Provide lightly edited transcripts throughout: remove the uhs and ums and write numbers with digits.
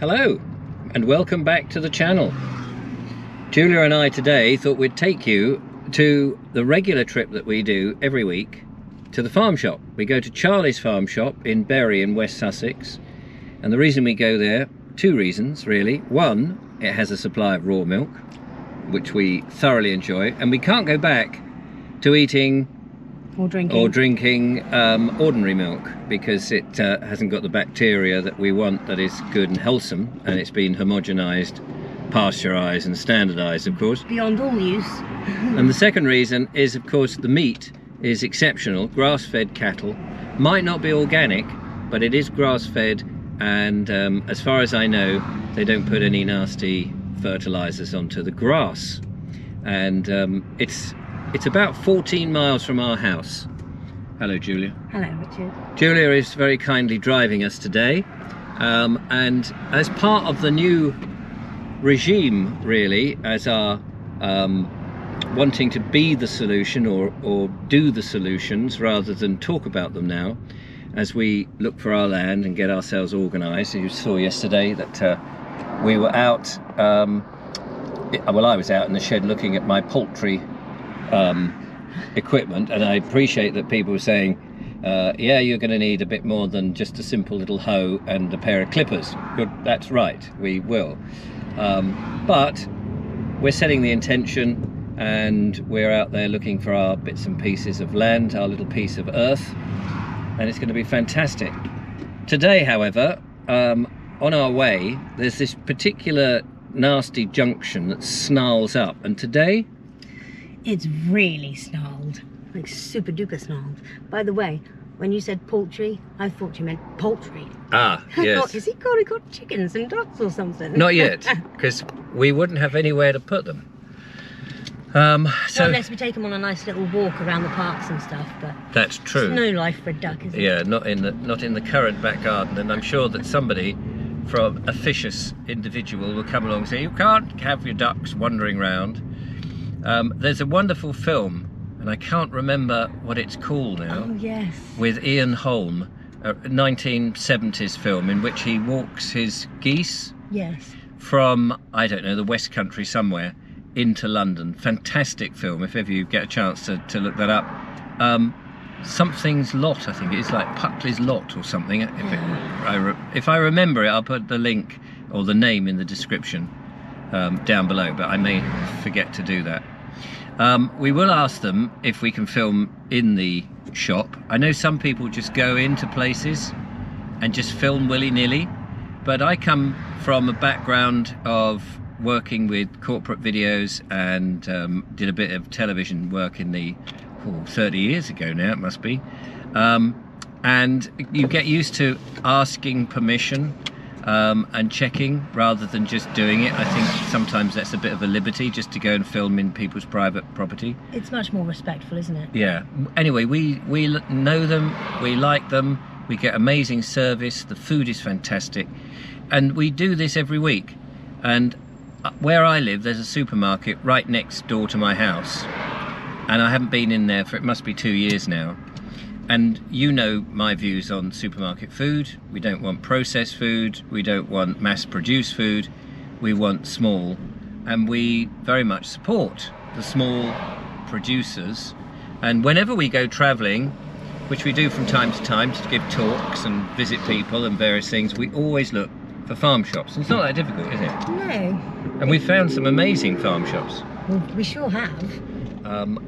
Hello and welcome back to the channel. Julia and I today thought we'd take you to the regular trip that we do every week to the farm shop. We go to Charlie's farm shop in Bury in West Sussex, and the reason we go there, two reasons really. One, it has a supply of raw milk which we thoroughly enjoy, and we can't go back to eating or drinking ordinary milk because it hasn't got the bacteria that we want, that is good and wholesome, and it's been homogenized, pasteurized and standardized, of course, beyond all use. And the second reason is, of course, the meat is exceptional, grass-fed cattle. Might not be organic, but it is grass-fed, and as far as I know, they don't put any nasty fertilizers onto the grass. And it's about 14 miles from our house. Hello, Julia. Hello, Richard. Julia is very kindly driving us today, and as part of the new regime, really, as our wanting to be the solution or do the solutions rather than talk about them now, as we look for our land and get ourselves organised. You saw yesterday that we were out, well, I was out in the shed looking at my poultry equipment, and I appreciate that people were saying, yeah, you're going to need a bit more than just a simple little hoe and a pair of clippers. Good, that's right, we will. But we're setting the intention, and we're out there looking for our bits and pieces of land, our little piece of earth, and it's going to be fantastic. Today, however, on our way, there's this particular nasty junction that snarls up, and today it's really snarled, like super duper snarled. By the way, when you said poultry, I thought you meant poultry. Ah, yes. Is he got chickens and ducks or something? Not yet, because we wouldn't have anywhere to put them. So unless we take them on a nice little walk around the parks and stuff, but that's true. There's no life for a duck, is it? Yeah, not in the current back garden, and I'm sure that somebody from a officious individual will come along and say, you can't have your ducks wandering around. There's a wonderful film, and I can't remember what it's called now. Oh, yes. With Ian Holm, a 1970s film in which he walks his geese. Yes. From, I don't know, the West Country somewhere into London. Fantastic film, if ever you get a chance to look that up. Something's Lot, I think it is, like Puckley's Lot or something. If I remember it, I'll put the link or the name in the description down below, but I may forget to do that. We will ask them if we can film in the shop. I know some people just go into places and just film willy-nilly, but I come from a background of working with corporate videos and did a bit of television work in the 30 years ago now, it must be, and you get used to asking permission and checking rather than just doing it. I think sometimes that's a bit of a liberty, just to go and film in people's private property. It's much more respectful, isn't it? Yeah. Anyway, we know them, we like them, we get amazing service, the food is fantastic, and we do this every week. And where I live, there's a supermarket right next door to my house, and I haven't been in there for, it must be 2 years now. And you know my views on supermarket food. We don't want processed food, we don't want mass-produced food, we want small, and we very much support the small producers. And whenever we go travelling, which we do from time to time to give talks and visit people and various things, we always look for farm shops. It's not that difficult, is it? No. And we've found some amazing farm shops. Well, we sure have.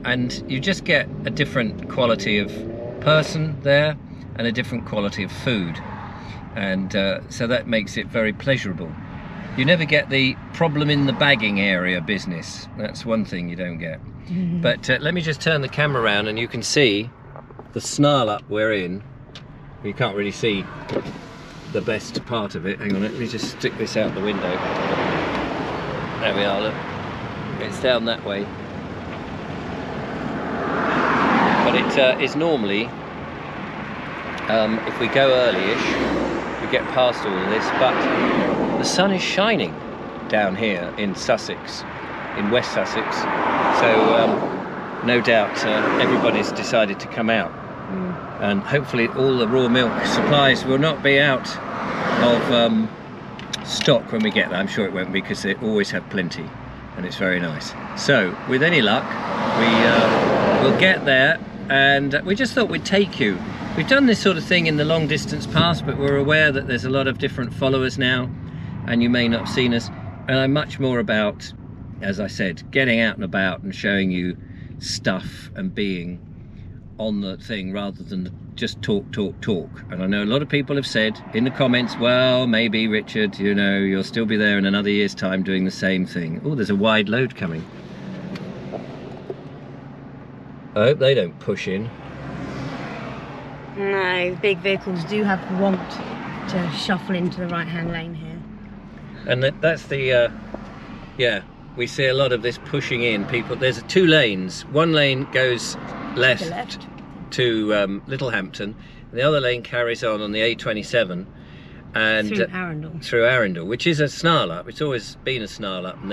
And you just get a different quality of person there and a different quality of food, and so that makes it very pleasurable. You never get the problem in the bagging area business. That's one thing you don't get. But let me just turn the camera around and you can see the snarl up we're in. You can't really see the best part of it. Hang on, let me just stick this out the window. There we are, look. It's down that way. But it is normally, if we go early-ish, we get past all of this, but the sun is shining down here in Sussex, in West Sussex, so no doubt everybody's decided to come out. And hopefully all the raw milk supplies will not be out of stock when we get there. I'm sure it won't be, because they always have plenty, and it's very nice. So with any luck, we'll get there, and we just thought we'd take you. We've done this sort of thing in the long distance past, but we're aware that there's a lot of different followers now, and you may not have seen us. And I'm much more about, as I said, getting out and about and showing you stuff and being on the thing, rather than just talk. And I know a lot of people have said in the comments, well, maybe Richard, you know, you'll still be there in another year's time doing the same thing. Oh, there's a wide load coming. I hope they don't push in. No, big vehicles do have the want to shuffle into the right-hand lane here. And that's the, yeah, we see a lot of this pushing in. People, there's 2 lanes. One lane goes left to Littlehampton, and the other lane carries on the A27 and through Arundel, which is a snarl up. It's always been a snarl up, and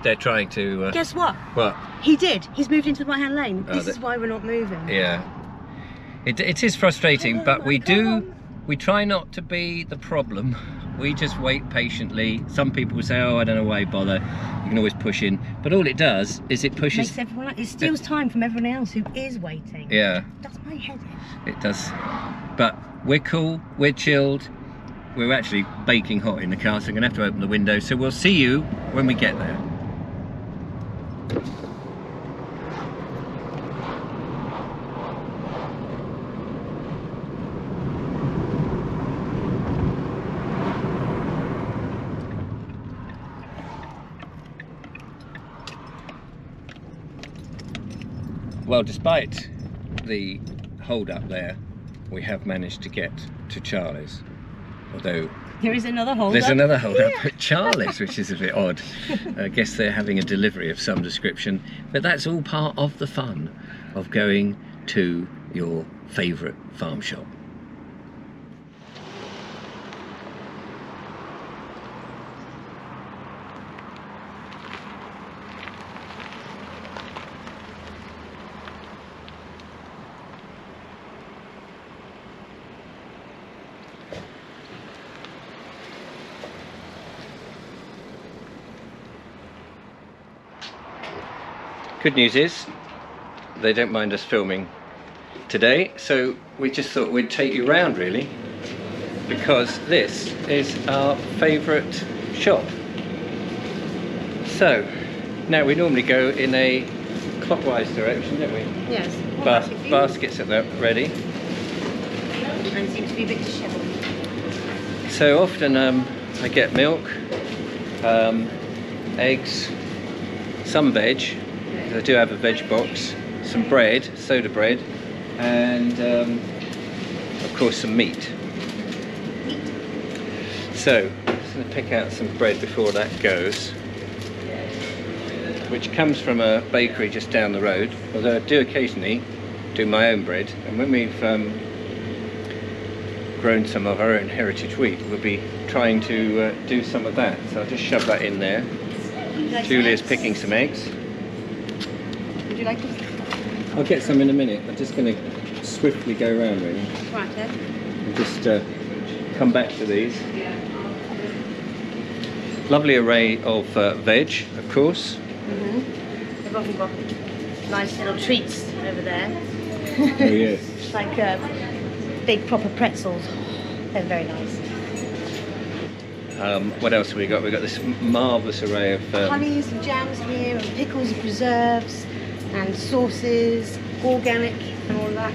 they're trying to. Guess what? What? He did. He's moved into the right-hand lane. This is why we're not moving. Yeah. It is frustrating, but we try not to be the problem. We just wait patiently. Some people will say, oh, I don't know why bother. You can always push in. But all it does is it pushes... Makes everyone, it steals time from everyone else who is waiting. Yeah. That's my head in. It does. But we're cool, we're chilled. We're actually baking hot in the car, so I'm going to have to open the window. So we'll see you when we get there. Well, despite the hold up there, we have managed to get to Charlie's. Although there is another hold there's up. another hold up at Charlie's, which is a bit odd. I guess they're having a delivery of some description, but that's all part of the fun of going to your favourite farm shop. Good news is they don't mind us filming today, so we just thought we'd take you round, really, because this is our favourite shop. So now we normally go in a clockwise direction, don't we? Yes. Baskets at that ready. And seems to be a bit dishevelled. So often I get milk, eggs, some veg. I do have a veg box, some bread, soda bread, and of course some meat. So I'm just going to pick out some bread before that goes, which comes from a bakery just down the road, although I do occasionally do my own bread, and when we've grown some of our own heritage wheat, we'll be trying to do some of that. So I'll just shove that in there. Julia's picking some eggs. Would you like to? I'll get some in a minute. I'm just going to swiftly go around, really. Right, Ed. And just come back to these. Lovely array of veg, of course. They've often got nice little treats over there. Oh yes. Like big proper pretzels. They're very nice. What else have we got? We've got this marvellous array of... honeys and jams here, and pickles and preserves, and sauces, organic and all that.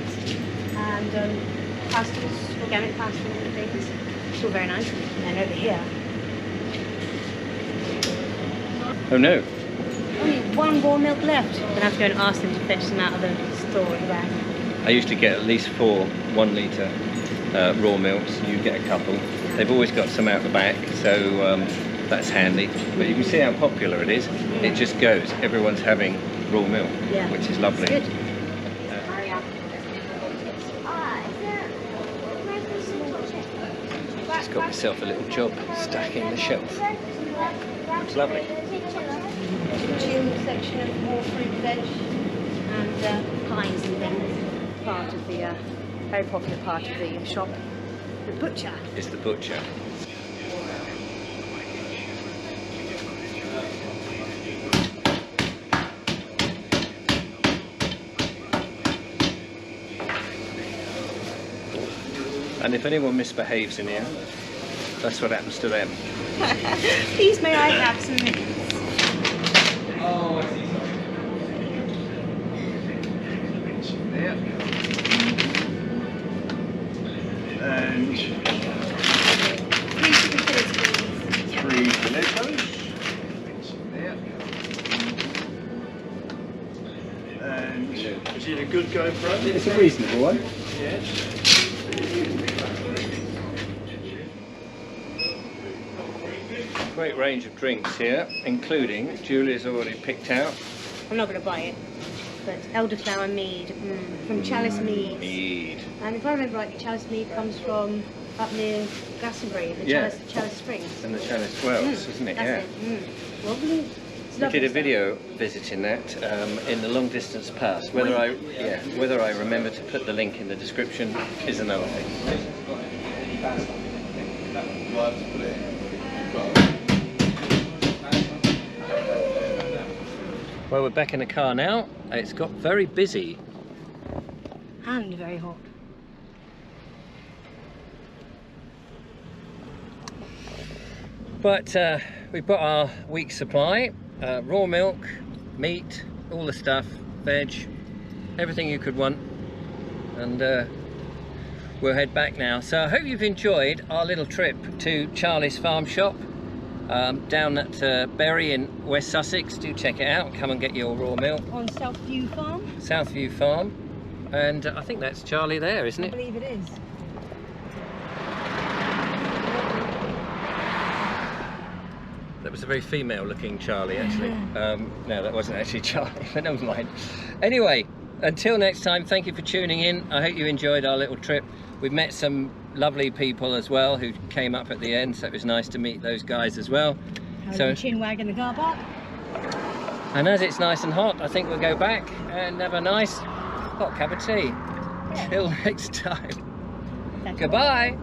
And pastas, organic pastas and things. It's all very nice. And then over here, Oh no. only one raw milk left. I'm gonna have to go and ask them to fetch some out of the store at the back. I usually get at least 4 1 litre raw milks. You get a couple. They've always got some out the back, so that's handy. But you can see how popular it is. It just goes. Everyone's having raw milk, which is lovely. It's good. Just got myself a little job stacking the shelf. It's lovely. Chilled section of more fruit, veg, and pies and things. Part of the very popular part of the shop. The butcher. It's the butcher. And if anyone misbehaves in here, that's what happens to them. Please may I have some mints? Oh, I see. There. And 3 chicken fillets, please. 3 filettos. There. And is it a good going price? It's a reasonable one. Yes. Great range of drinks here, including Julia's already picked out I'm not going to buy it, but elderflower mead from Chalice Mead. mead. And if I remember rightly, Chalice Mead comes from up near Glastonbury, the Yeah. Chalice Springs. And the Chalice Wells, isn't it? That's Yeah. it. Lovely. It's We lovely did a stuff. video visiting that in the long distance past. Whether I remember to put the link in the description is another thing. Well, we're back in the car now. It's got very busy. And very hot. But we've got our week's supply, raw milk, meat, all the stuff, veg, everything you could want. And we'll head back now. So I hope you've enjoyed our little trip to Charlie's Farm Shop down at Bury in West Sussex. Do check it out, come and get your raw milk. On Southview Farm, Southview Farm. And I think that's Charlie there, isn't I it? believe it is. That was a very female looking Charlie, actually. No, that wasn't actually Charlie, but never mind. Anyway, until next time, thank you for tuning in. I hope you enjoyed our little trip. We've met some lovely people as well who came up at the end, so it was nice to meet those guys as well. So, chin wag in the car park. And as it's nice and hot, I think we'll go back and have a nice hot cup of tea. Yeah. Till next time. That's all. Goodbye.